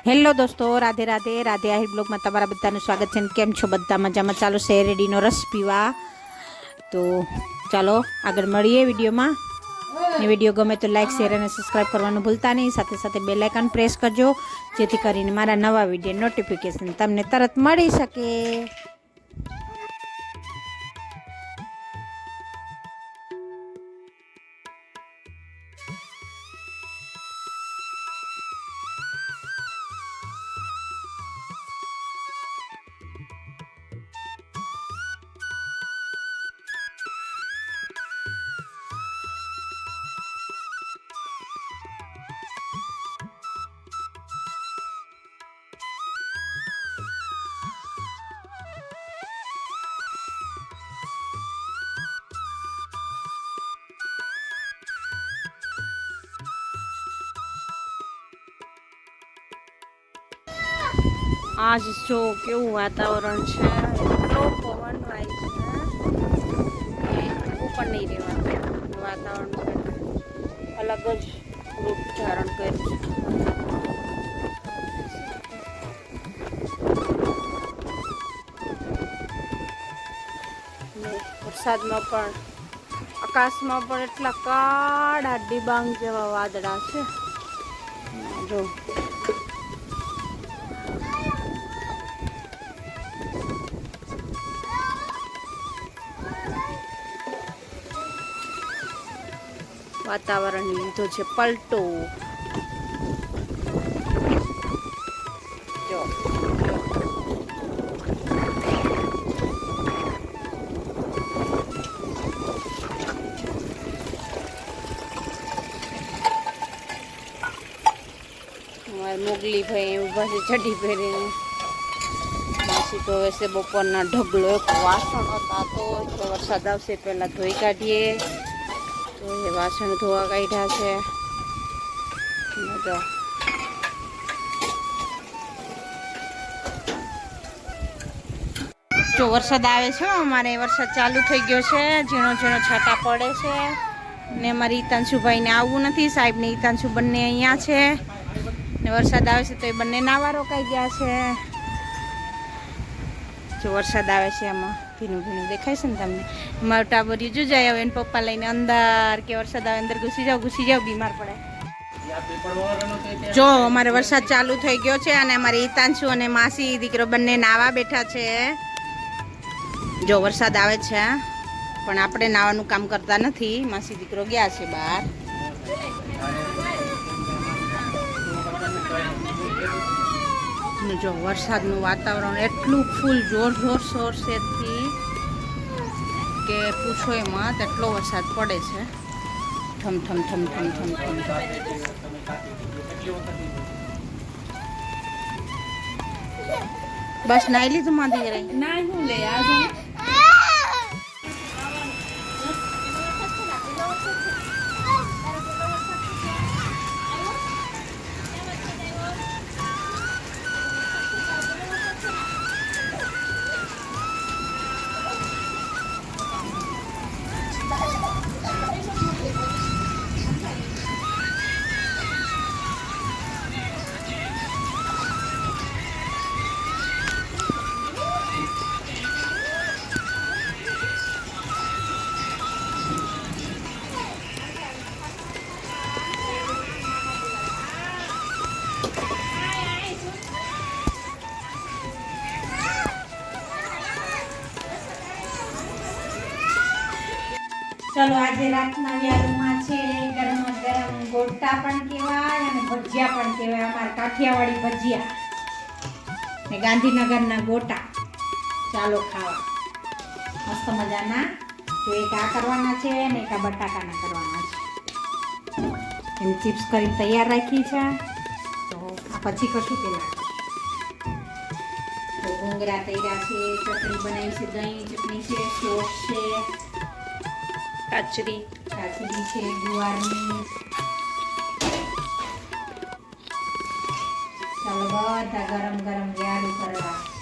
Hello દોસ્તો, રાધે રાધે. રાધે આહિર બ્લોગમાં તમારા બધાનું સ્વાગત છે. કેમ છો બધા? મજામાં? ચાલો શેરડીનો રસ પીવા. તો ચાલો આગળ મળીએ વિડીયોમાં. ને વિડીયો ગમે તો લાઈક, શેર અને સબસ્ક્રાઈબ કરવાનું ભૂલતા નહીં. સાથે સાથે બેલ આઇકન પ્રેસ કરજો, જેથી કરીને મારા નવા વિડીયો નોટિફિકેશન તમને તરત મળી શકે. આજ જો કેવું વાતાવરણ છે, એટલો પવન વાય છે, ઉપર નહીં રહેવાનું વાતાવરણ અલગ જ રૂપ ધારણ કર્યું છે. વરસાદમાં પણ આકાશમાં પણ એટલા કાળા ડિબાંગ જેવા વાદળા છે. જો વાતાવરણ લીધો છે પલટો. જો મોગલી ભાઈ ઊભા છે ચડી પહેરીને. માસી તો હવે બપોરના ઢગલો એક વાસણ હતા, તો વરસાદ આવશે પહેલા ધોઈ કાઢીએ. તો એ વાસણ ધોવા કાઢ્યા છે. જો વરસાદ આવે છે, અમારે વરસાદ ચાલુ થઈ ગયો છે. ઝીણો ઝીણો છાંટા પડે છે. ને અમારી ઈતાંશુભાઈને આવવું નથી. સાહેબ ને ઈતાંશુ બંને અહીંયા છે. ને વરસાદ આવે છે તો એ બંને નાવા રોકાઈ ગયા છે. જો વરસાદ આવે છે, એમાં ભીનું ભીનું દેખાય છે ને તમને. મારું ટાબરિયું જો જાય હવે એને પપ્પા લઈને અંદર, કે વરસાદ આવે અંદર ઘૂસી જાવ બીમાર પડે. જો અમારે વરસાદ ચાલુ થઈ ગયો છે, અને અમારી ઈતાંશુ અને માસી દીકરો બંને નાવા બેઠા છે. જો વરસાદ આવે છે, પણ આપણે નાવાનું કામ કરતા નથી. માસી દીકરો ગયા છે બહાર. જો વરસાદનું વાતાવરણ એટલું ફૂલ જોર શોરથી કે પૂછો એમાં, એટલો વરસાદ પડે છે. ઠમ ઠમ ઠમ ઠમ ઠમ ઠમ. બસ નાઈ લીધું માંધી રહી ના હું લે આ ચલો આજે રાતના વ્યારુમાં છે ગરમા ગરમ ગોટા પણ કહેવાય અને ભજીયા પણ કહેવાય. અમારા કાઠિયાવાડી ભજીયા ને ગાંધીનગરના ગોટા. ચાલો ખાવા મસ્ત મજાના. જો એક આ કરવાના છે ને એક આ બટાકાના કરવાના છે. એની ચિપ્સ કરી તૈયાર રાખી છે. તો આ પછી કશું પેલા તો ભૂંગળા તૈયાર છે, ચટણી બનાવી છે, દહીં ચટણી છે, સોસ છે, કાચરી છે, ગુવારની ચાલો બધા ગરમ ગરમ લાડુ કરવા.